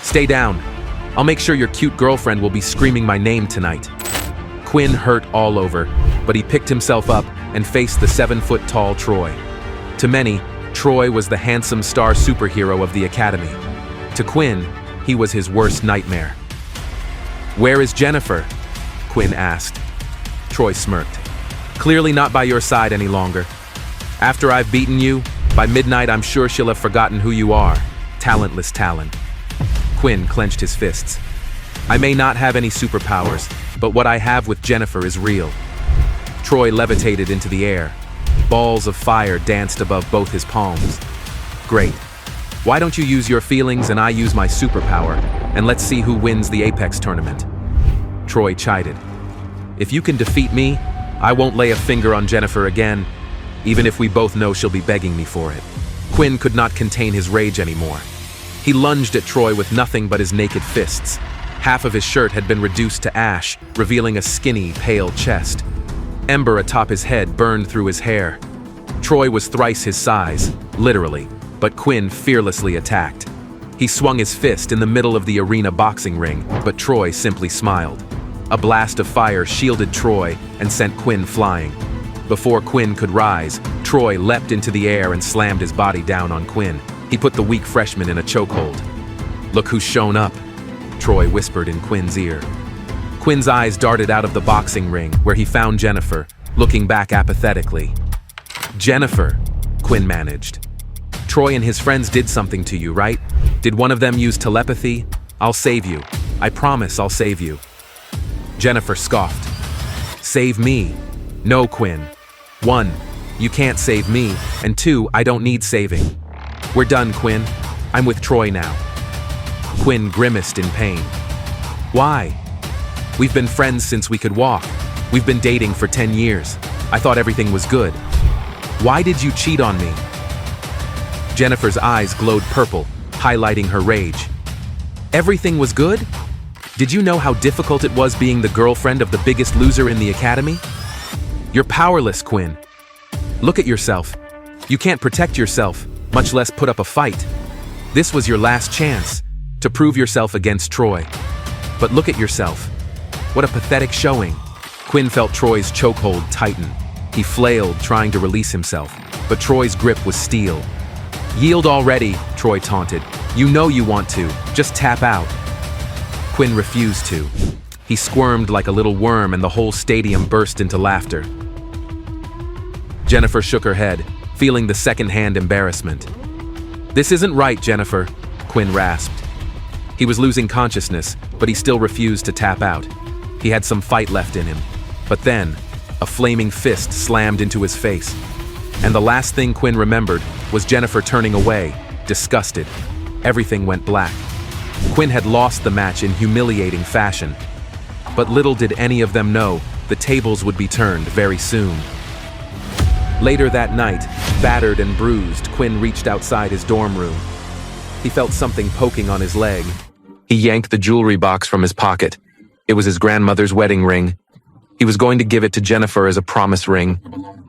Stay down. I'll make sure your cute girlfriend will be screaming my name tonight. Quinn hurt all over, but he picked himself up and faced the 7-foot-tall Troy. To many, Troy was the handsome star superhero of the academy. To Quinn, he was his worst nightmare. "Where is Jennifer?" Quinn asked. Troy smirked. "Clearly not by your side any longer. After I've beaten you, by midnight I'm sure she'll have forgotten who you are, talentless Talon." Quinn clenched his fists. "I may not have any superpowers, but what I have with Jennifer is real." Troy levitated into the air. Balls of fire danced above both his palms. "Great. Why don't you use your feelings and I use my superpower, and let's see who wins the Apex tournament?" Troy chided. "If you can defeat me, I won't lay a finger on Jennifer again, even if we both know she'll be begging me for it." Quinn could not contain his rage anymore. He lunged at Troy with nothing but his naked fists. Half of his shirt had been reduced to ash, revealing a skinny, pale chest. Ember atop his head burned through his hair. Troy was thrice his size, literally, but Quinn fearlessly attacked. He swung his fist in the middle of the arena boxing ring, but Troy simply smiled. A blast of fire shielded Troy and sent Quinn flying. Before Quinn could rise, Troy leapt into the air and slammed his body down on Quinn. He put the weak freshman in a chokehold. "Look who's shown up," Troy whispered in Quinn's ear. Quinn's eyes darted out of the boxing ring, where he found Jennifer, looking back apathetically. "Jennifer," Quinn managed. "Troy and his friends did something to you, right? Did one of them use telepathy? I'll save you. I promise I'll save you." Jennifer scoffed. "Save me? No, Quinn. 1, you can't save me, and 2, I don't need saving. We're done, Quinn. I'm with Troy now." Quinn grimaced in pain. "Why? We've been friends since we could walk. We've been dating for 10 years. I thought everything was good. Why did you cheat on me?" Jennifer's eyes glowed purple, highlighting her rage. "Everything was good? Did you know how difficult it was being the girlfriend of the biggest loser in the academy? You're powerless, Quinn. Look at yourself. You can't protect yourself, much less put up a fight. This was your last chance, to prove yourself against Troy. But look at yourself. What a pathetic showing." Quinn felt Troy's chokehold tighten. He flailed, trying to release himself, but Troy's grip was steel. "Yield already," Troy taunted. "You know you want to. Just tap out." Quinn refused to. He squirmed like a little worm and the whole stadium burst into laughter. Jennifer shook her head, feeling the second-hand embarrassment. "This isn't right, Jennifer," Quinn rasped. He was losing consciousness, but he still refused to tap out. He had some fight left in him. But then, a flaming fist slammed into his face. And the last thing Quinn remembered was Jennifer turning away, disgusted. Everything went black. Quinn had lost the match in humiliating fashion. But little did any of them know, the tables would be turned very soon. Later that night, battered and bruised, Quinn reached outside his dorm room. He felt something poking on his leg. He yanked the jewelry box from his pocket. It was his grandmother's wedding ring. He was going to give it to Jennifer as a promise ring.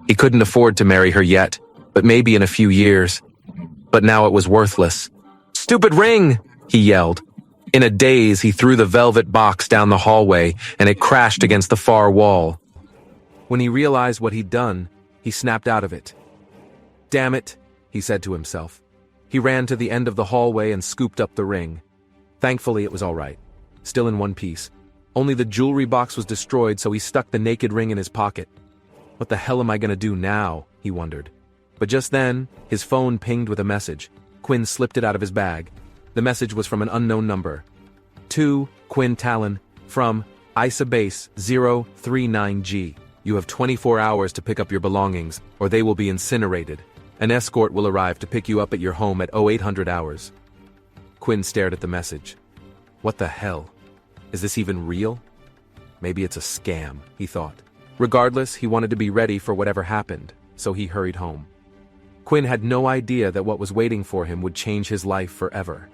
He couldn't afford to marry her yet, but maybe in a few years. But now it was worthless. "Stupid ring!" he yelled. In a daze, he threw the velvet box down the hallway, and it crashed against the far wall. When he realized what he'd done, he snapped out of it. "Damn it," he said to himself. He ran to the end of the hallway and scooped up the ring. Thankfully, it was all right. Still in one piece. Only the jewelry box was destroyed, so he stuck the naked ring in his pocket. What the hell am I gonna do now? He wondered. But just then, his phone pinged with a message. Quinn slipped it out of his bag. The message was from an unknown number. To Quinn Talon, from ISA Base 039G. You have 24 hours to pick up your belongings, or they will be incinerated. An escort will arrive to pick you up at your home at 0800 hours. Quinn stared at the message. What the hell? Is this even real? Maybe it's a scam, he thought. Regardless, he wanted to be ready for whatever happened, so he hurried home. Quinn had no idea that what was waiting for him would change his life forever.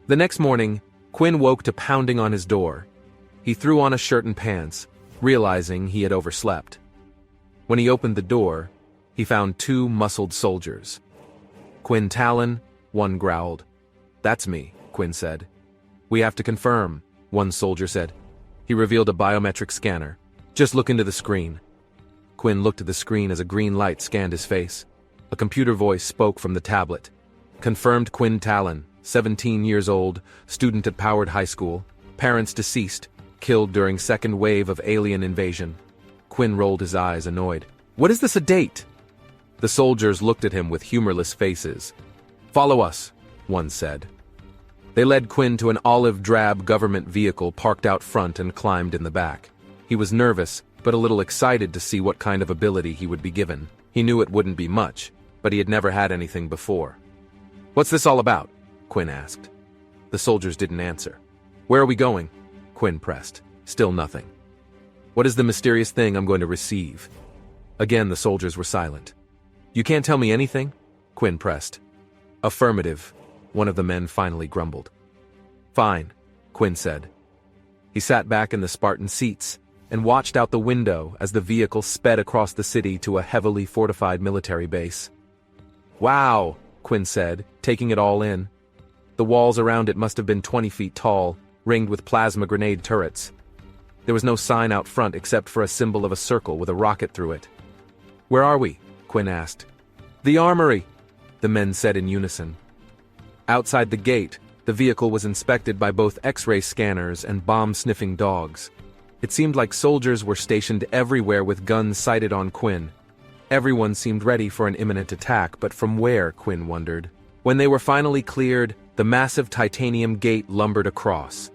The next morning, Quinn woke to pounding on his door. He threw on a shirt and pants, realizing he had overslept. When he opened the door, he found two muscled soldiers. "Quinn Talon," one growled. "That's me. Quinn said. "We have to confirm," one soldier said. He revealed a biometric scanner. "Just look into the screen." Quinn looked at the screen as a green light scanned his face. A computer voice spoke from the tablet. "Confirmed Quinn Talon, 17 years old, student at Powered High School, parents deceased, killed during second wave of alien invasion." Quinn rolled his eyes, annoyed. "What is this a date?" The soldiers looked at him with humorless faces. "Follow us," one said. They led Quinn to an olive-drab government vehicle parked out front and climbed in the back. He was nervous, but a little excited to see what kind of ability he would be given. He knew it wouldn't be much, but he had never had anything before. "What's this all about?" Quinn asked. The soldiers didn't answer. "Where are we going?" Quinn pressed. Still nothing. "What is the mysterious thing I'm going to receive?" Again the soldiers were silent. "You can't tell me anything?" Quinn pressed. "Affirmative," one of the men finally grumbled. "Fine," Quinn said. He sat back in the Spartan seats and watched out the window as the vehicle sped across the city to a heavily fortified military base. "Wow," Quinn said, taking it all in. The walls around it must have been 20 feet tall, ringed with plasma grenade turrets. There was no sign out front except for a symbol of a circle with a rocket through it. "Where are we?" Quinn asked. "The armory," the men said in unison. Outside the gate, the vehicle was inspected by both X-ray scanners and bomb-sniffing dogs. It seemed like soldiers were stationed everywhere with guns sighted on Quinn. Everyone seemed ready for an imminent attack, but from where, Quinn wondered. When they were finally cleared, the massive titanium gate lumbered across.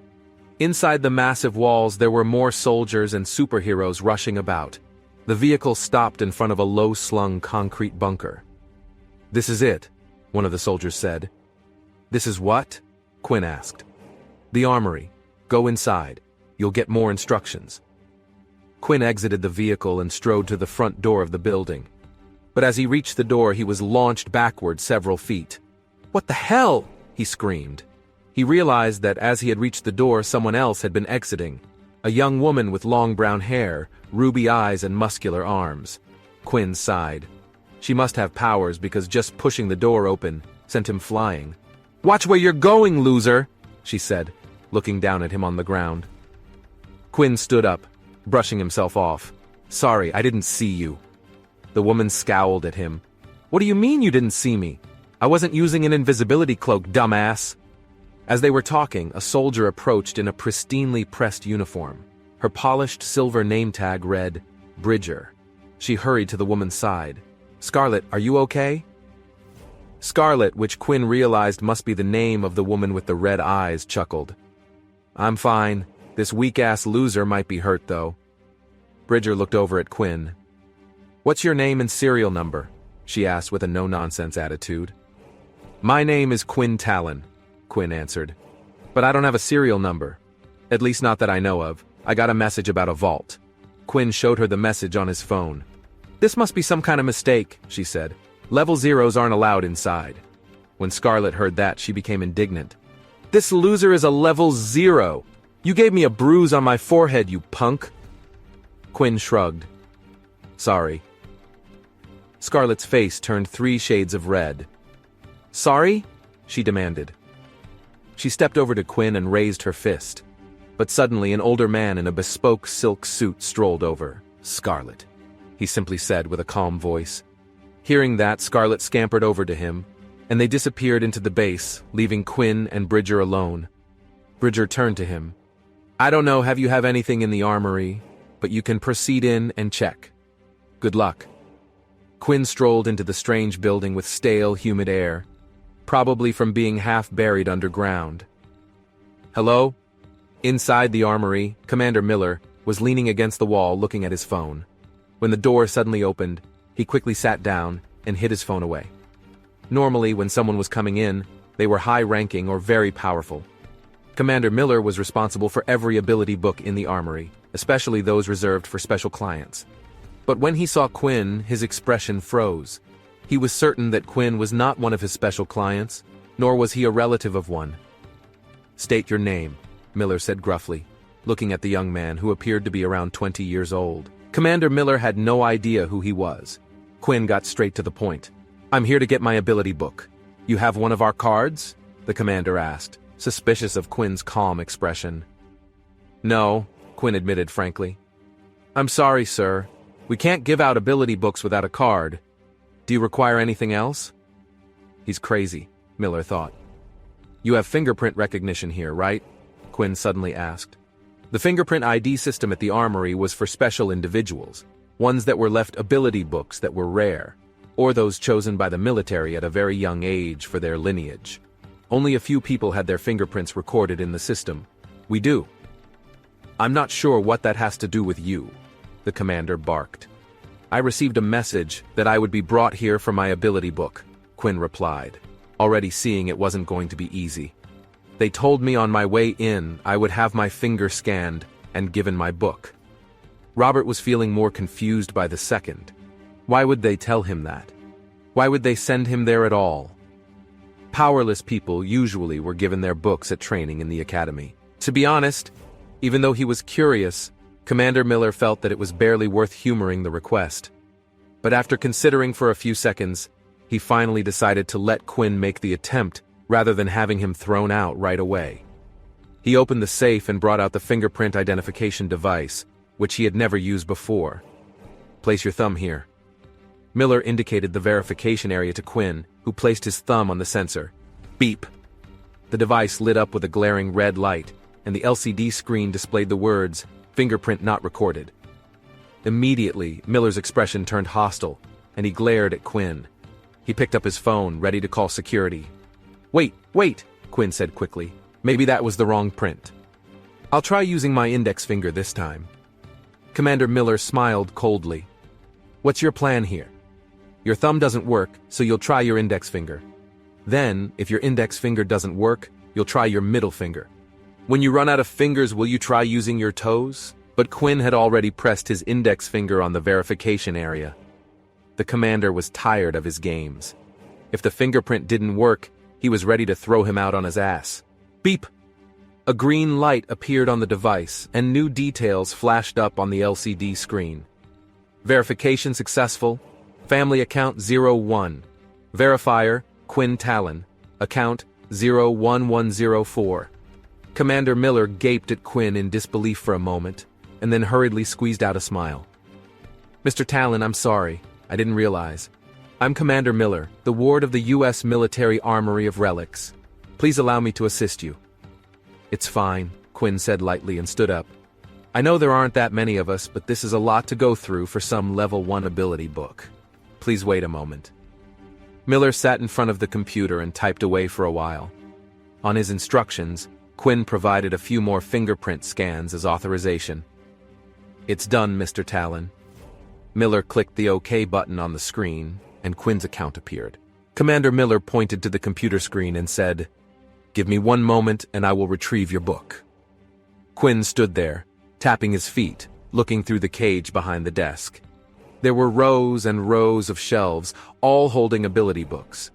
Inside the massive walls there were more soldiers and superheroes rushing about. The vehicle stopped in front of a low-slung concrete bunker. "This is it," one of the soldiers said. "This is what?" Quinn asked. "The armory. Go inside. You'll get more instructions." Quinn exited the vehicle and strode to the front door of the building. But as he reached the door, he was launched backward several feet. "What the hell?" he screamed. He realized that as he had reached the door, someone else had been exiting. A young woman with long brown hair, ruby eyes and muscular arms. Quinn sighed. She must have powers because just pushing the door open sent him flying. "Watch where you're going, loser," she said, looking down at him on the ground. Quinn stood up, brushing himself off. "Sorry, I didn't see you." The woman scowled at him. "What do you mean you didn't see me? I wasn't using an invisibility cloak, dumbass." As they were talking, a soldier approached in a pristinely pressed uniform. Her polished silver name tag read, Bridger. She hurried to the woman's side. "Scarlet, are you okay?" Scarlet, which Quinn realized must be the name of the woman with the red eyes, chuckled. "I'm fine. This weak-ass loser might be hurt, though." Bridger looked over at Quinn. "What's your name and serial number?" she asked with a no-nonsense attitude. "My name is Quinn Talon," Quinn answered. "But I don't have a serial number. At least not that I know of. I got a message about a vault." Quinn showed her the message on his phone. "This must be some kind of mistake," she said. "Level zeros aren't allowed inside." When Scarlet heard that, she became indignant. "This loser is a level 0. You gave me a bruise on my forehead, you punk." Quinn shrugged. "Sorry." Scarlet's face turned 3 shades of red. "Sorry?" she demanded. She stepped over to Quinn and raised her fist. But suddenly an older man in a bespoke silk suit strolled over. "Scarlet," he simply said with a calm voice. Hearing that, Scarlet scampered over to him, and they disappeared into the base, leaving Quinn and Bridger alone. Bridger turned to him. "I don't know if you have anything in the armory, but you can proceed in and check. Good luck." Quinn strolled into the strange building with stale, humid air, probably from being half buried underground. "Hello?" Inside the armory, Commander Miller was leaning against the wall looking at his phone. When the door suddenly opened, he quickly sat down and hid his phone away. Normally, when someone was coming in, they were high-ranking or very powerful. Commander Miller was responsible for every ability book in the armory, especially those reserved for special clients. But when he saw Quinn, his expression froze. He was certain that Quinn was not one of his special clients, nor was he a relative of one. "State your name," Miller said gruffly, looking at the young man who appeared to be around 20 years old. Commander Miller had no idea who he was. Quinn got straight to the point. "I'm here to get my ability book." "You have one of our cards?" the commander asked. suspicious of Quinn's calm expression. "No," Quinn admitted frankly. "I'm sorry, sir. We can't give out ability books without a card. Do you require anything else?" He's crazy, Miller thought. "You have fingerprint recognition here, right?" Quinn suddenly asked. The fingerprint ID system at the armory was for special individuals, ones that were left ability books that were rare, or those chosen by the military at a very young age for their lineage. Only a few people had their fingerprints recorded in the system. "We do." "I'm not sure what that has to do with you," the commander barked. "I received a message that I would be brought here for my ability book," Quinn replied, already seeing it wasn't going to be easy. "They told me on my way in I would have my finger scanned and given my book." Robert was feeling more confused by the second. Why would they tell him that? Why would they send him there at all? Powerless people usually were given their books at training in the academy. To be honest, even though he was curious, Commander Miller felt that it was barely worth humoring the request. But after considering for a few seconds, he finally decided to let Quinn make the attempt rather than having him thrown out right away. He opened the safe and brought out the fingerprint identification device, which he had never used before. "Place your thumb here." Miller indicated the verification area to Quinn, who placed his thumb on the sensor. Beep! The device lit up with a glaring red light, and the LCD screen displayed the words, "Fingerprint not recorded." Immediately, Miller's expression turned hostile, and he glared at Quinn. He picked up his phone, ready to call security. Wait, Quinn said quickly. "Maybe that was the wrong print. I'll try using my index finger this time." Commander Miller smiled coldly. "What's your plan here? Your thumb doesn't work, so you'll try your index finger. Then, if your index finger doesn't work, you'll try your middle finger. When you run out of fingers, will you try using your toes?" But Quinn had already pressed his index finger on the verification area. The commander was tired of his games. If the fingerprint didn't work, he was ready to throw him out on his ass. Beep! A green light appeared on the device, and new details flashed up on the LCD screen. Verification successful. Family account 01. Verifier, Quinn Talon. Account 01104. Commander Miller gaped at Quinn in disbelief for a moment, and then hurriedly squeezed out a smile. "Mr. Talon, I'm sorry. I didn't realize. I'm Commander Miller, the ward of the U.S. Military Armory of Relics. Please allow me to assist you." "It's fine," Quinn said lightly and stood up. "I know there aren't that many of us, but this is a lot to go through for some level 1 ability book. Please wait a moment." Miller sat in front of the computer and typed away for a while. On his instructions, Quinn provided a few more fingerprint scans as authorization. "It's done, Mr. Talon." Miller clicked the OK button on the screen, and Quinn's account appeared. Commander Miller pointed to the computer screen and said, "Give me 1 moment and I will retrieve your book." Quinn stood there, tapping his feet, looking through the cage behind the desk. There were rows and rows of shelves, all holding ability books.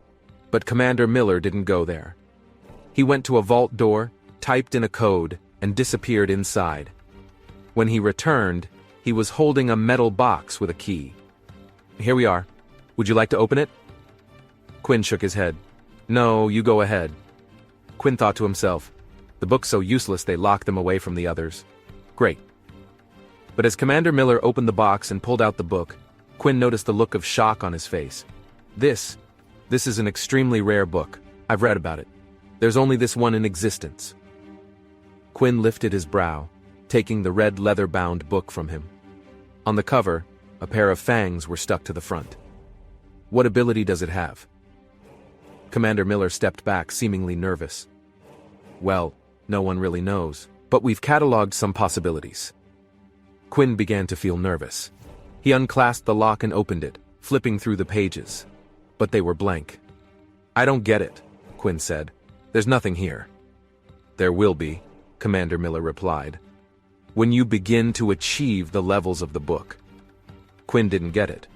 But Commander Miller didn't go there. He went to a vault door, typed in a code, and disappeared inside. When he returned, he was holding a metal box with a key. "Here we are. Would you like to open it?" Quinn shook his head. "No, you go ahead." Quinn thought to himself, the book's so useless they locked them away from the others. Great. But as Commander Miller opened the box and pulled out the book, Quinn noticed the look of shock on his face. This is an extremely rare book. I've read about it. There's only this one in existence." Quinn lifted his brow, taking the red leather-bound book from him. On the cover, a pair of fangs were stuck to the front. "What ability does it have?" Commander Miller stepped back, seemingly nervous. "Well, no one really knows, but we've cataloged some possibilities." Quinn began to feel nervous. He unclasped the lock and opened it, flipping through the pages. But they were blank. "I don't get it," Quinn said. "There's nothing here." "There will be," Commander Miller replied, "when you begin to achieve the levels of the book." Quinn didn't get it.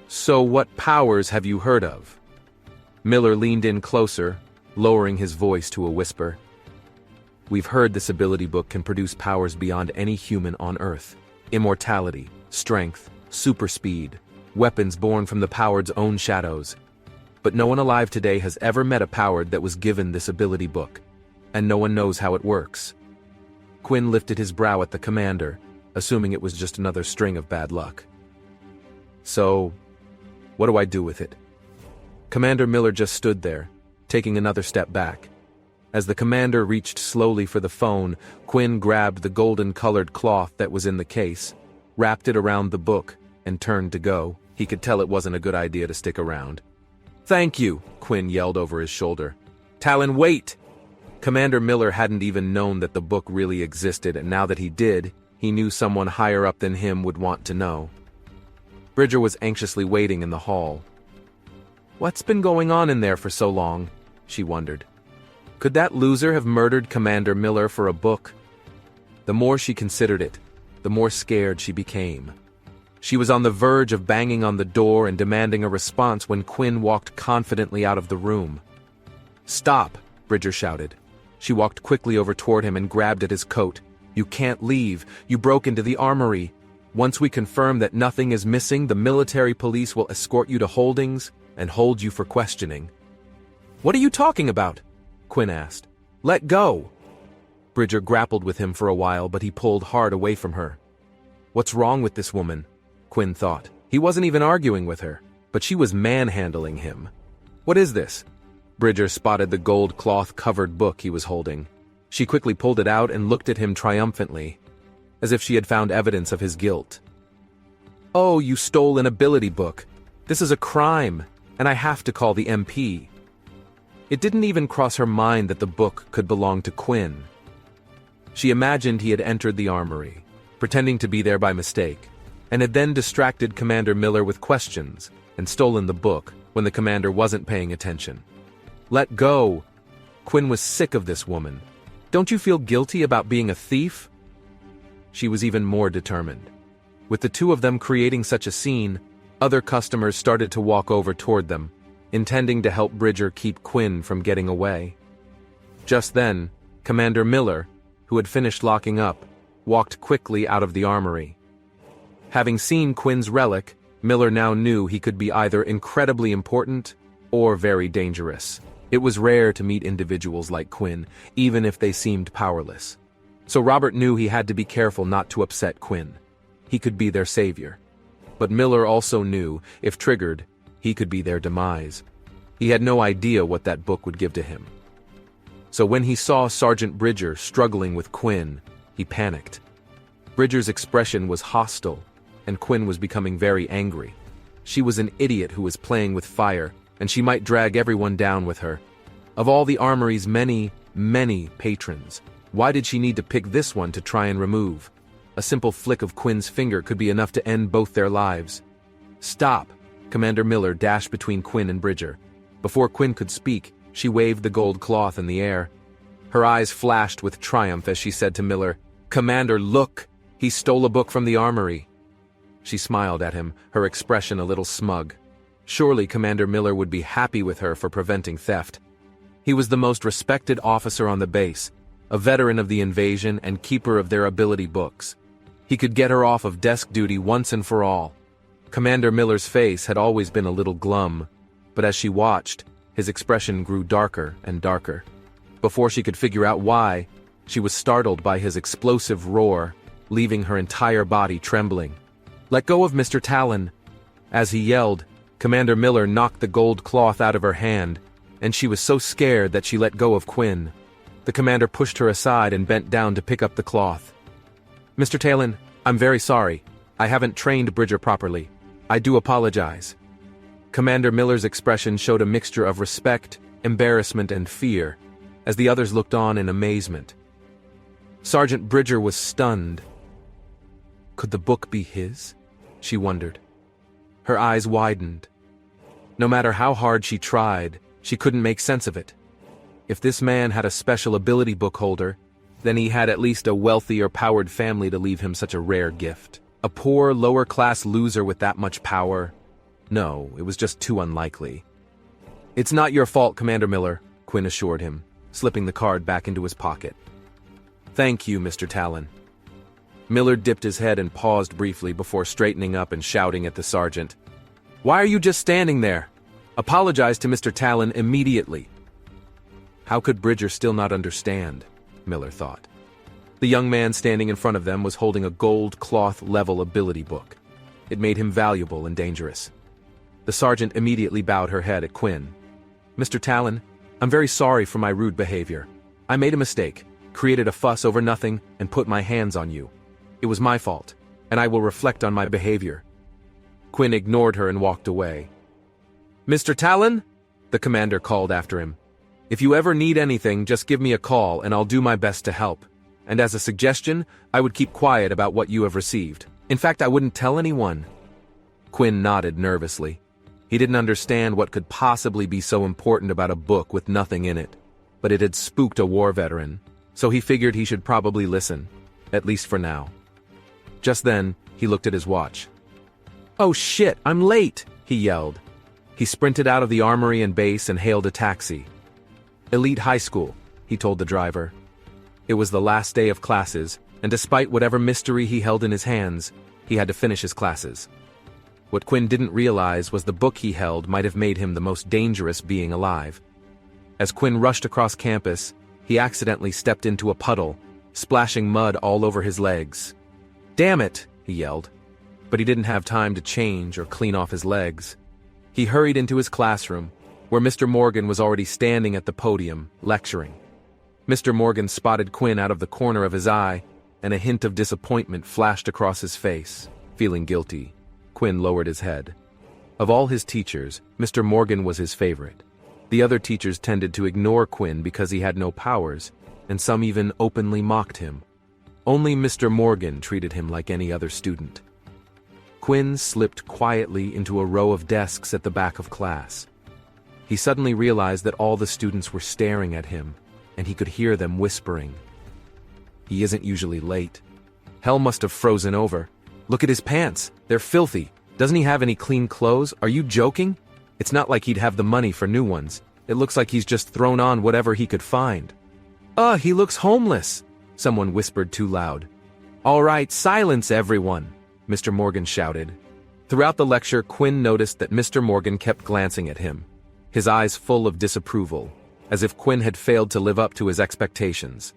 "So what powers have you heard of?" Miller leaned in closer, lowering his voice to a whisper. "We've heard this ability book can produce powers beyond any human on Earth. Immortality, strength, super speed, weapons born from the powered's own shadows. But no one alive today has ever met a powered that was given this ability book. and no one knows how it works. Quinn lifted his brow at the commander, assuming it was just another string of bad luck. So, what do I do with it? Commander Miller just stood there, taking another step back. As the commander reached slowly for the phone, Quinn grabbed the golden-colored cloth that was in the case, wrapped it around the book, and turned to go. He could tell it wasn't a good idea to stick around. "Thank you," Quinn yelled over his shoulder. "Talon, wait!" Commander Miller hadn't even known that the book really existed, and now that he did, he knew someone higher up than him would want to know. Bridger was anxiously waiting in the hall. What's been going on in there for so long? She wondered. Could that loser have murdered Commander Miller for a book? The more she considered it, the more scared she became. She was on the verge of banging on the door and demanding a response when Quinn walked confidently out of the room. "Stop!" Bridger shouted. She walked quickly over toward him and grabbed at his coat. "You can't leave. You broke into the armory. Once we confirm that nothing is missing, the military police will escort you to holdings and hold you for questioning." "What are you talking about?" Quinn asked. "Let go!" Bridger grappled with him for a while, but he pulled hard away from her. What's wrong with this woman? Quinn thought. He wasn't even arguing with her, but she was manhandling him. "What is this?" Bridger spotted the gold cloth-covered book he was holding. She quickly pulled it out and looked at him triumphantly, as if she had found evidence of his guilt. "Oh, you stole an ability book. This is a crime, and I have to call the MP." It didn't even cross her mind that the book could belong to Quinn. She imagined he had entered the armory, pretending to be there by mistake, and had then distracted Commander Miller with questions and stolen the book when the commander wasn't paying attention. Let go! Quinn was sick of this woman. Don't you feel guilty about being a thief? She was even more determined. With the two of them creating such a scene, other customers started to walk over toward them, intending to help Bridger keep Quinn from getting away. Just then, Commander Miller, who had finished locking up, walked quickly out of the armory. Having seen Quinn's relic, Miller now knew he could be either incredibly important or very dangerous. It was rare to meet individuals like Quinn, even if they seemed powerless. So Robert knew he had to be careful not to upset Quinn. He could be their savior. But Miller also knew, if triggered, he could be their demise. He had no idea what that book would give to him. So when he saw Sergeant Bridger struggling with Quinn, he panicked. Bridger's expression was hostile, and Quinn was becoming very angry. She was an idiot who was playing with fire, and she might drag everyone down with her. Of all the armory's many, many patrons, why did she need to pick this one to try and remove? A simple flick of Quinn's finger could be enough to end both their lives. "Stop!" Commander Miller dashed between Quinn and Bridger. Before Quinn could speak, she waved the gold cloth in the air. Her eyes flashed with triumph as she said to Miller, "Commander, look! He stole a book from the armory." She smiled at him, her expression a little smug. Surely Commander Miller would be happy with her for preventing theft. He was the most respected officer on the base, a veteran of the invasion and keeper of their ability books. He could get her off of desk duty once and for all. Commander Miller's face had always been a little glum, but as she watched, his expression grew darker and darker. Before she could figure out why, she was startled by his explosive roar, leaving her entire body trembling. "Let go of Mr. Talon!" As he yelled, Commander Miller knocked the gold cloth out of her hand, and she was so scared that she let go of Quinn. The commander pushed her aside and bent down to pick up the cloth. "Mr. Talon, I'm very sorry. I haven't trained Bridger properly. I do apologize." Commander Miller's expression showed a mixture of respect, embarrassment, and fear, as the others looked on in amazement. Sergeant Bridger was stunned. Could the book be his? She wondered. Her eyes widened. No matter how hard she tried, she couldn't make sense of it. If this man had a special ability book holder, then he had at least a wealthy or powered family to leave him such a rare gift. A poor, lower-class loser with that much power? No, it was just too unlikely. "It's not your fault, Commander Miller," Quinn assured him, slipping the card back into his pocket. "Thank you, Mr. Talon." Miller dipped his head and paused briefly before straightening up and shouting at the sergeant. "Why are you just standing there? Apologize to Mr. Talon immediately." How could Bridger still not understand? Miller thought. The young man standing in front of them was holding a gold cloth level ability book. It made him valuable and dangerous. The sergeant immediately bowed her head at Quinn. Mr. Talon, I'm very sorry for my rude behavior. I made a mistake, created a fuss over nothing, and put my hands on you. It was my fault, and I will reflect on my behavior. Quinn ignored her and walked away. Mr. Talon? The commander called after him. If you ever need anything, just give me a call and I'll do my best to help. And as a suggestion, I would keep quiet about what you have received. In fact, I wouldn't tell anyone. Quinn nodded nervously. He didn't understand what could possibly be so important about a book with nothing in it. But it had spooked a war veteran, so he figured he should probably listen, at least for now. Just then, he looked at his watch. Oh shit, I'm late, he yelled. He sprinted out of the armory and base and hailed a taxi. Elite High School, he told the driver. It was the last day of classes, and despite whatever mystery he held in his hands, he had to finish his classes. What Quinn didn't realize was the book he held might have made him the most dangerous being alive. As Quinn rushed across campus, he accidentally stepped into a puddle, splashing mud all over his legs. Damn it, he yelled. But he didn't have time to change or clean off his legs. He hurried into his classroom, where Mr. Morgan was already standing at the podium, lecturing. Mr. Morgan spotted Quinn out of the corner of his eye, and a hint of disappointment flashed across his face. Feeling guilty, Quinn lowered his head. Of all his teachers, Mr. Morgan was his favorite. The other teachers tended to ignore Quinn because he had no powers, and some even openly mocked him. Only Mr. Morgan treated him like any other student. Quinn slipped quietly into a row of desks at the back of class. He suddenly realized that all the students were staring at him, and he could hear them whispering. He isn't usually late. Hell must have frozen over. Look at his pants. They're filthy. Doesn't he have any clean clothes? Are you joking? It's not like he'd have the money for new ones. It looks like he's just thrown on whatever he could find. He looks homeless, someone whispered too loud. All right, silence everyone, Mr. Morgan shouted. Throughout the lecture, Quinn noticed that Mr. Morgan kept glancing at him, his eyes full of disapproval, as if Quinn had failed to live up to his expectations.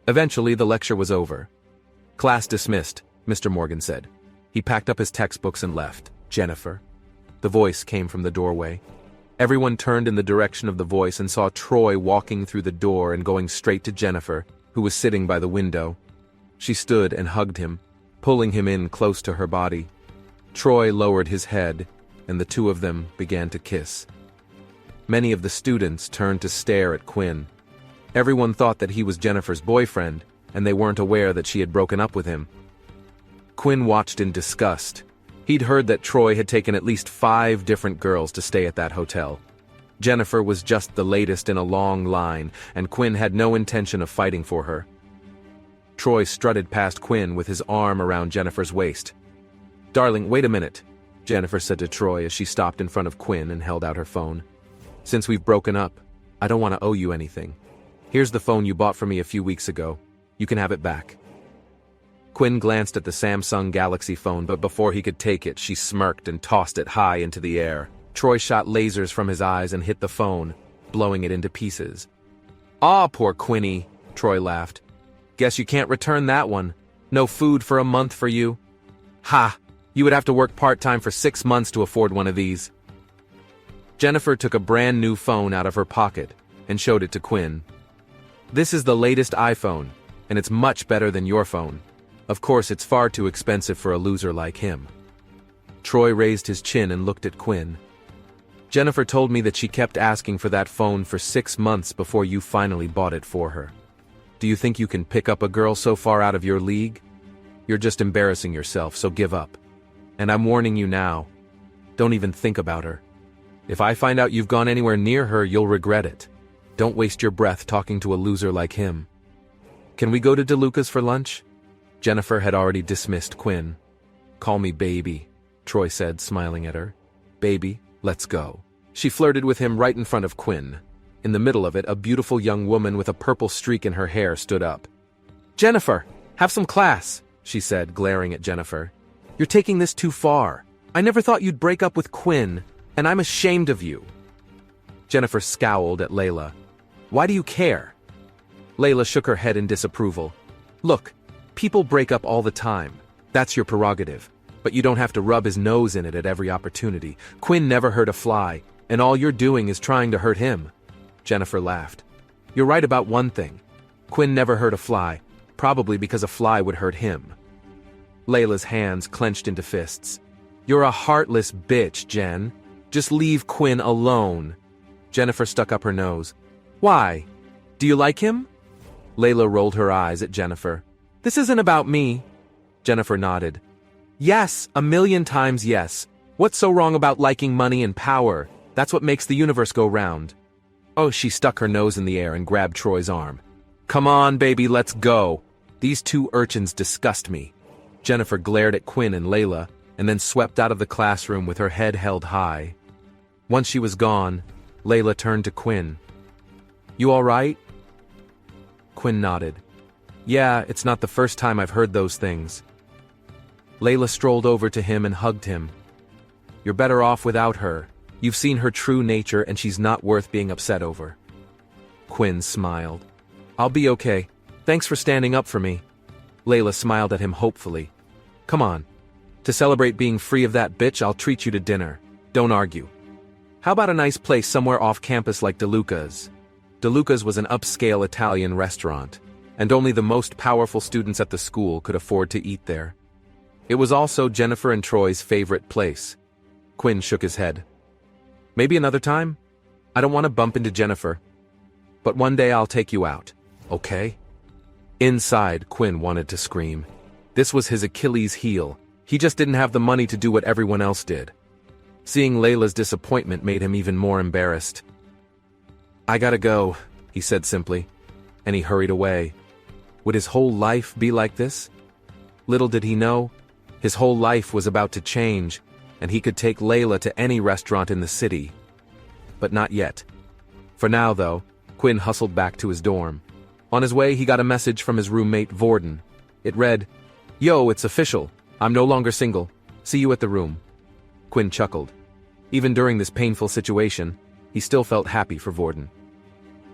Eventually, the lecture was over. Class dismissed, Mr. Morgan said. He packed up his textbooks and left. Jennifer. The voice came from the doorway. Everyone turned in the direction of the voice and saw Troy walking through the door and going straight to Jennifer, who was sitting by the window. She stood and hugged him, pulling him in close to her body. Troy lowered his head, and the two of them began to kiss. Many of the students turned to stare at Quinn. Everyone thought that he was Jennifer's boyfriend, and they weren't aware that she had broken up with him. Quinn watched in disgust. He'd heard that Troy had taken at least 5 different girls to stay at that hotel. Jennifer was just the latest in a long line, and Quinn had no intention of fighting for her. Troy strutted past Quinn with his arm around Jennifer's waist. Darling, wait a minute, Jennifer said to Troy as she stopped in front of Quinn and held out her phone. Since we've broken up, I don't want to owe you anything. Here's the phone you bought for me a few weeks ago. You can have it back. Quinn glanced at the Samsung Galaxy phone, but before he could take it, she smirked and tossed it high into the air. Troy shot lasers from his eyes and hit the phone, blowing it into pieces. "Aw, poor Quinny," Troy laughed. "Guess you can't return that one. No food for a month for you." "Ha! You would have to work part-time for 6 months to afford one of these." Jennifer took a brand new phone out of her pocket and showed it to Quinn. "This is the latest iPhone, and it's much better than your phone. Of course, it's far too expensive for a loser like him." Troy raised his chin and looked at Quinn. "Jennifer told me that she kept asking for that phone for 6 months before you finally bought it for her. Do you think you can pick up a girl so far out of your league? You're just embarrassing yourself, so give up. And I'm warning you now. Don't even think about her. If I find out you've gone anywhere near her, you'll regret it. Don't waste your breath talking to a loser like him. Can we go to DeLuca's for lunch?" Jennifer had already dismissed Quinn. "Call me baby," Troy said, smiling at her. "Baby, let's go." She flirted with him right in front of Quinn. In the middle of it, a beautiful young woman with a purple streak in her hair stood up. "Jennifer, have some class," she said, glaring at Jennifer. "You're taking this too far. I never thought you'd break up with Quinn, and I'm ashamed of you." Jennifer scowled at Layla. Why do you care? Layla shook her head in disapproval. Look, people break up all the time. That's your prerogative. But you don't have to rub his nose in it at every opportunity. Quinn never hurt a fly, and all you're doing is trying to hurt him. Jennifer laughed. You're right about one thing. Quinn never hurt a fly, probably because a fly would hurt him. Layla's hands clenched into fists. You're a heartless bitch, Jen. Just leave Quinn alone. Jennifer stuck up her nose. Why? Do you like him? Layla rolled her eyes at Jennifer. This isn't about me. Jennifer nodded. Yes, 1,000,000 times yes. What's so wrong about liking money and power? That's what makes the universe go round. Oh, she stuck her nose in the air and grabbed Troy's arm. Come on, baby, let's go. These two urchins disgust me. Jennifer glared at Quinn and Layla, and then swept out of the classroom with her head held high. Once she was gone, Layla turned to Quinn. You all right? Quinn nodded. Yeah, it's not the first time I've heard those things. Layla strolled over to him and hugged him. You're better off without her. You've seen her true nature and she's not worth being upset over. Quinn smiled. I'll be okay. Thanks for standing up for me. Layla smiled at him hopefully. Come on. To celebrate being free of that bitch, I'll treat you to dinner. Don't argue. How about a nice place somewhere off campus like DeLuca's? DeLuca's was an upscale Italian restaurant, and only the most powerful students at the school could afford to eat there. It was also Jennifer and Troy's favorite place. Quinn shook his head. Maybe another time? I don't want to bump into Jennifer. But one day I'll take you out, okay? Inside, Quinn wanted to scream. This was his Achilles heel. He just didn't have the money to do what everyone else did. Seeing Layla's disappointment made him even more embarrassed. I gotta go, he said simply, and he hurried away. Would his whole life be like this? Little did he know, his whole life was about to change, and he could take Layla to any restaurant in the city. But not yet. For now, though, Quinn hustled back to his dorm. On his way, he got a message from his roommate, Vorden. It read, Yo, it's official. I'm no longer single. See you at the room. Quinn chuckled. Even during this painful situation, he still felt happy for Vorden.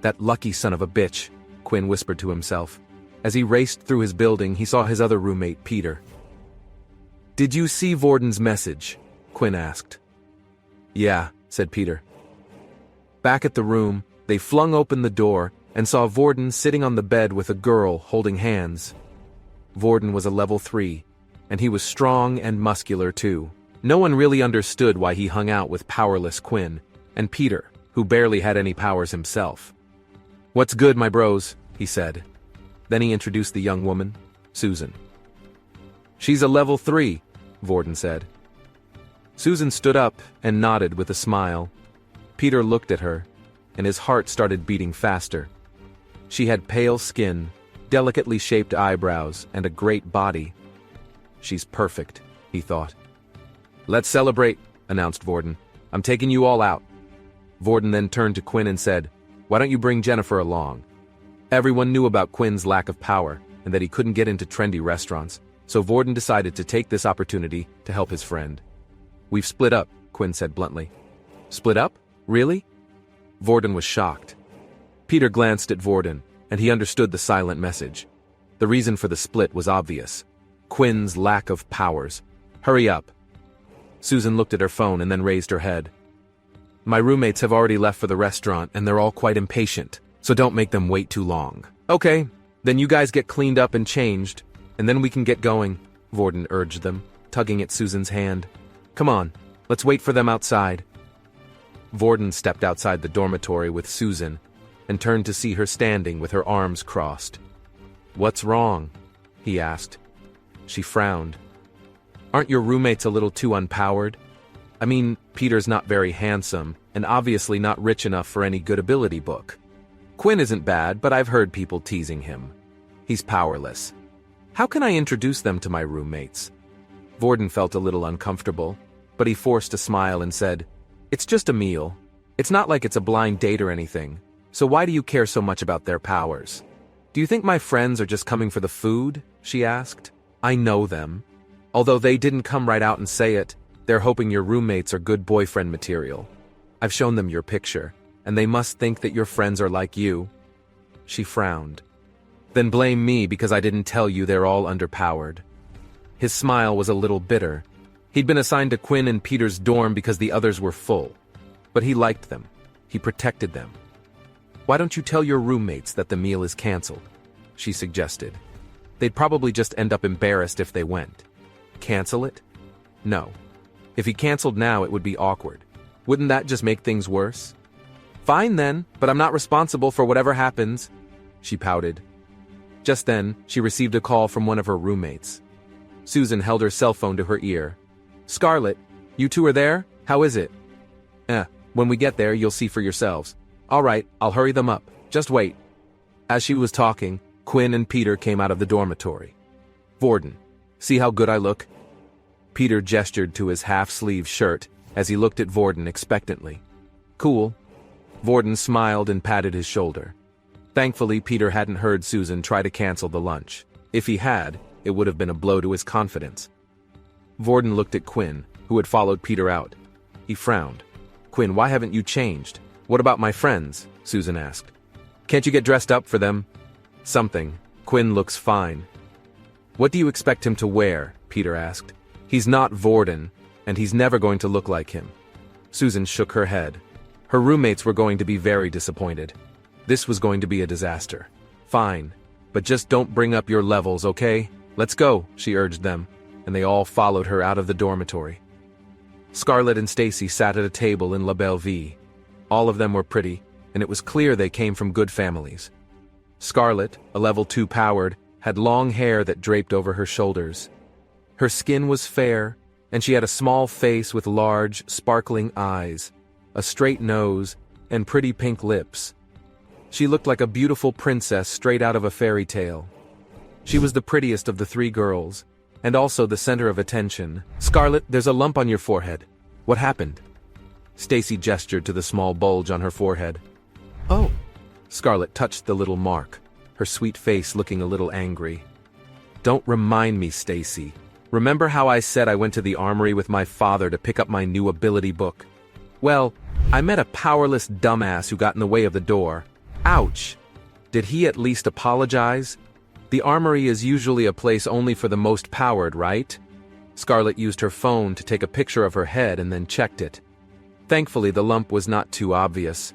That lucky son of a bitch, Quinn whispered to himself. As he raced through his building, he saw his other roommate, Peter. Did you see Vorden's message? Quinn asked. Yeah, said Peter. Back at the room, they flung open the door and saw Vorden sitting on the bed with a girl holding hands. Vorden was a level 3, and he was strong and muscular too. No one really understood why he hung out with powerless Quinn, and Peter, who barely had any powers himself. What's good, my bros, he said. Then he introduced the young woman, Susan. She's a level 3, Vorden said. Susan stood up and nodded with a smile. Peter looked at her, and his heart started beating faster. She had pale skin, delicately shaped eyebrows, and a great body. She's perfect, he thought. Let's celebrate, announced Vorden. I'm taking you all out. Vorden then turned to Quinn and said, Why don't you bring Jennifer along? Everyone knew about Quinn's lack of power, and that he couldn't get into trendy restaurants, so Vorden decided to take this opportunity to help his friend. We've split up, Quinn said bluntly. Split up? Really? Vorden was shocked. Peter glanced at Vorden, and he understood the silent message. The reason for the split was obvious. Quinn's lack of powers. Hurry up. Susan looked at her phone and then raised her head. My roommates have already left for the restaurant, and they're all quite impatient, so don't make them wait too long. Okay, then you guys get cleaned up and changed, and then we can get going, Vorden urged them, tugging at Susan's hand. Come on, let's wait for them outside. Vorden stepped outside the dormitory with Susan and turned to see her standing with her arms crossed. What's wrong? He asked. She frowned. Aren't your roommates a little too unpowered? I mean, Peter's not very handsome, and obviously not rich enough for any good ability book. Quinn isn't bad, but I've heard people teasing him. He's powerless. How can I introduce them to my roommates? Vorden felt a little uncomfortable, but he forced a smile and said, It's just a meal. It's not like it's a blind date or anything, so why do you care so much about their powers? Do you think my friends are just coming for the food? She asked. I know them. Although they didn't come right out and say it, they're hoping your roommates are good boyfriend material. I've shown them your picture. and they must think that your friends are like you." She frowned. "Then blame me because I didn't tell you they're all underpowered." His smile was a little bitter. He'd been assigned to Quinn and Peter's dorm because the others were full. But he liked them. He protected them. "Why don't you tell your roommates that the meal is canceled?" she suggested. "They'd probably just end up embarrassed if they went." "Cancel it?" "No. If he canceled now, it would be awkward. Wouldn't that just make things worse?" "Fine then, but I'm not responsible for whatever happens," she pouted. Just then, she received a call from one of her roommates. Susan held her cell phone to her ear. "Scarlett, you two are there? How is it?" When we get there, you'll see for yourselves." "All right, I'll hurry them up. Just wait." As she was talking, Quinn and Peter came out of the dormitory. "Vorden, see how good I look?" Peter gestured to his half-sleeve shirt as he looked at Vorden expectantly. "Cool." Vorden smiled and patted his shoulder. Thankfully, Peter hadn't heard Susan try to cancel the lunch. If he had, it would have been a blow to his confidence. Vorden looked at Quinn, who had followed Peter out. He frowned. "Quinn, why haven't you changed? What about my friends?" Susan asked. "Can't you get dressed up for them?" "Something. Quinn looks fine." "What do you expect him to wear?" Peter asked. "He's not Vorden, and he's never going to look like him." Susan shook her head. Her roommates were going to be very disappointed. This was going to be a disaster. "Fine, but just don't bring up your levels, okay? Let's go," she urged them, and they all followed her out of the dormitory. Scarlett and Stacy sat at a table in La Belle Vie. All of them were pretty, and it was clear they came from good families. Scarlett, a level 2 powered, had long hair that draped over her shoulders. Her skin was fair, and she had a small face with large, sparkling eyes, a straight nose, and pretty pink lips. She looked like a beautiful princess straight out of a fairy tale. She was the prettiest of the 3 girls, and also the center of attention. "Scarlett, there's a lump on your forehead. What happened?" Stacy gestured to the small bulge on her forehead. "Oh." Scarlett touched the little mark, her sweet face looking a little angry. "Don't remind me, Stacy. Remember how I said I went to the armory with my father to pick up my new ability book? Well, I met a powerless dumbass who got in the way of the door. Ouch! Did he at least apologize? The armory is usually a place only for the most powered, right?" Scarlett used her phone to take a picture of her head and then checked it. Thankfully, the lump was not too obvious.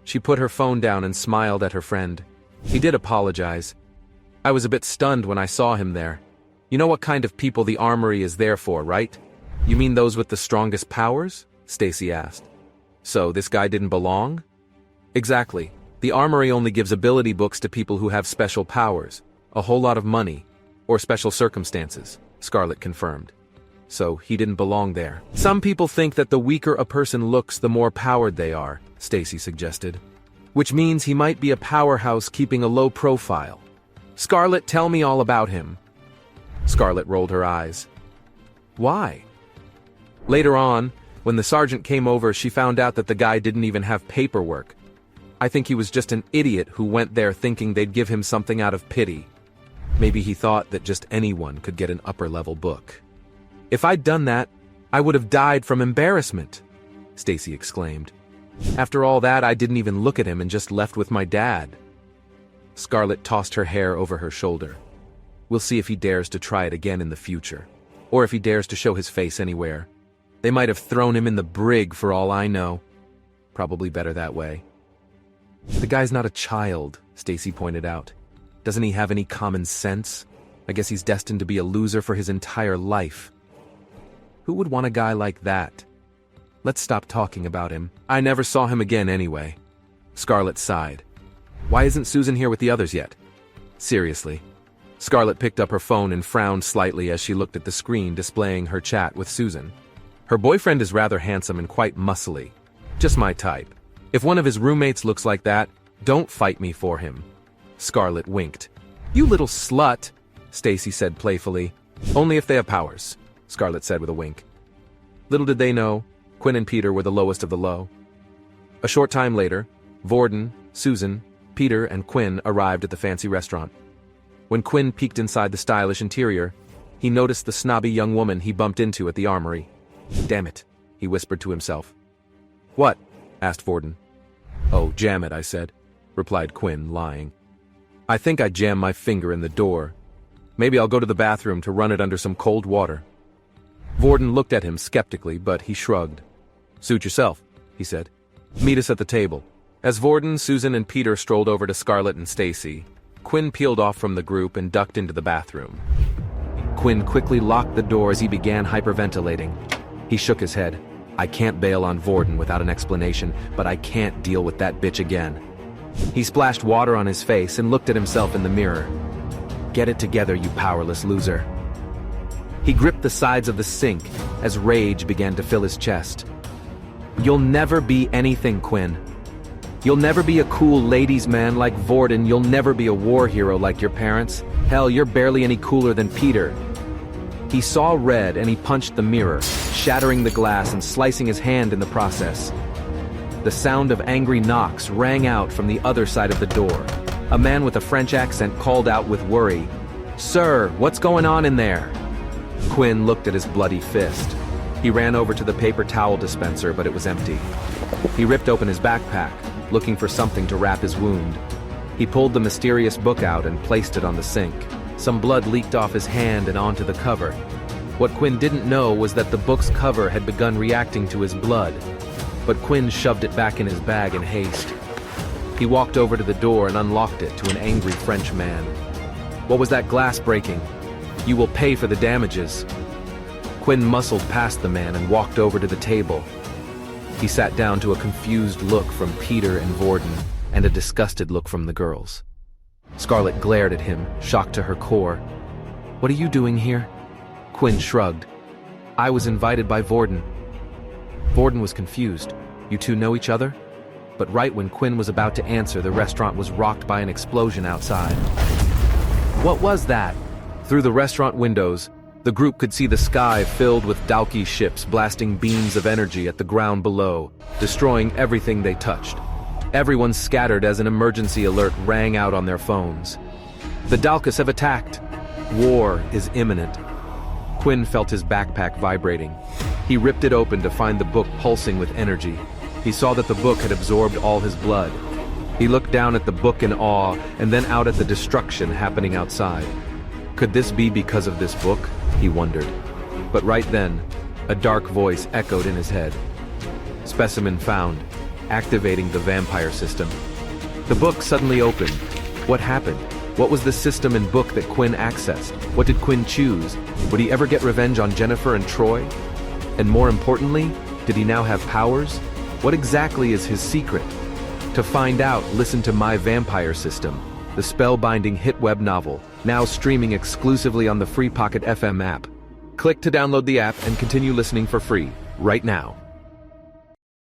She put her phone down and smiled at her friend. He did apologize. "I was a bit stunned when I saw him there. You know what kind of people the armory is there for, right?" "You mean those with the strongest powers?" Stacy asked. "So, this guy didn't belong?" "Exactly. The armory only gives ability books to people who have special powers, a whole lot of money, or special circumstances," Scarlett confirmed. "So, he didn't belong there." "Some people think that the weaker a person looks, the more powered they are," Stacy suggested. "Which means he might be a powerhouse keeping a low profile. Scarlett, tell me all about him." Scarlett rolled her eyes. "Why?" Later on, when the sergeant came over, she found out that the guy didn't even have paperwork. I think he was just an idiot who went there thinking they'd give him something out of pity. Maybe he thought that just anyone could get an upper-level book. "If I'd done that, I would have died from embarrassment," Stacy exclaimed. "After all that, I didn't even look at him and just left with my dad." Scarlett tossed her hair over her shoulder. "We'll see if he dares to try it again in the future. Or if he dares to show his face anywhere. They might have thrown him in the brig for all I know. Probably better that way." "The guy's not a child," Stacy pointed out. "Doesn't he have any common sense? I guess he's destined to be a loser for his entire life." "Who would want a guy like that? Let's stop talking about him. I never saw him again anyway." Scarlett sighed. "Why isn't Susan here with the others yet?" "Seriously." Scarlett picked up her phone and frowned slightly as she looked at the screen displaying her chat with Susan. "Her boyfriend is rather handsome and quite muscly. Just my type. If one of his roommates looks like that, don't fight me for him." Scarlett winked. "You little slut," Stacy said playfully. "Only if they have powers," Scarlett said with a wink. Little did they know, Quinn and Peter were the lowest of the low. A short time later, Vorden, Susan, Peter, and Quinn arrived at the fancy restaurant. When Quinn peeked inside the stylish interior, he noticed the snobby young woman he bumped into at the armory. "Damn it," he whispered to himself. "What?" asked Vorden. "Oh, jam it," I said, replied Quinn, lying. "I think I jammed my finger in the door. Maybe I'll go to the bathroom to run it under some cold water." Vorden looked at him skeptically, but he shrugged. "Suit yourself," he said. "Meet us at the table." As Vorden, Susan, and Peter strolled over to Scarlett and Stacy, Quinn peeled off from the group and ducked into the bathroom. Quinn quickly locked the door as he began hyperventilating. He shook his head. "I can't bail on Vorden without an explanation, but I can't deal with that bitch again." He splashed water on his face and looked at himself in the mirror. "Get it together, you powerless loser." He gripped the sides of the sink as rage began to fill his chest. "You'll never be anything, Quinn. You'll never be a cool ladies' man like Vorden. You'll never be a war hero like your parents. Hell, you're barely any cooler than Peter." He saw red and he punched the mirror, shattering the glass and slicing his hand in the process. The sound of angry knocks rang out from the other side of the door. A man with a French accent called out with worry, "Sir, what's going on in there?" Quinn looked at his bloody fist. He ran over to the paper towel dispenser, but it was empty. He ripped open his backpack, looking for something to wrap his wound. He pulled the mysterious book out and placed it on the sink. Some blood leaked off his hand and onto the cover. What Quinn didn't know was that the book's cover had begun reacting to his blood, but Quinn shoved it back in his bag in haste. He walked over to the door and unlocked it to an angry French man. "What was that glass breaking? You will pay for the damages." Quinn muscled past the man and walked over to the table. He sat down to a confused look from Peter and Vorden, and a disgusted look from the girls. Scarlett glared at him, shocked to her core. "What are you doing here?" Quinn shrugged. "I was invited by Vorden." Vorden was confused. "You two know each other?" But right when Quinn was about to answer, the restaurant was rocked by an explosion outside. "What was that?" Through the restaurant windows, the group could see the sky filled with Dalki ships blasting beams of energy at the ground below, destroying everything they touched. Everyone scattered as an emergency alert rang out on their phones. "The Dalkas have attacked. War is imminent." Quinn felt his backpack vibrating. He ripped it open to find the book pulsing with energy. He saw that the book had absorbed all his blood. He looked down at the book in awe and then out at the destruction happening outside. Could this be because of this book? He wondered. But right then, a dark voice echoed in his head. "Specimen found. Activating the vampire system." The book suddenly opened. What happened? What was the system and book that Quinn accessed? What did Quinn choose? Would he ever get revenge on Jennifer and Troy? And more importantly, did he now have powers? What exactly is his secret? To find out, listen to My Vampire System, the spellbinding hit web novel, now streaming exclusively on the free Pocket FM app. Click to download the app and continue listening for free, right now.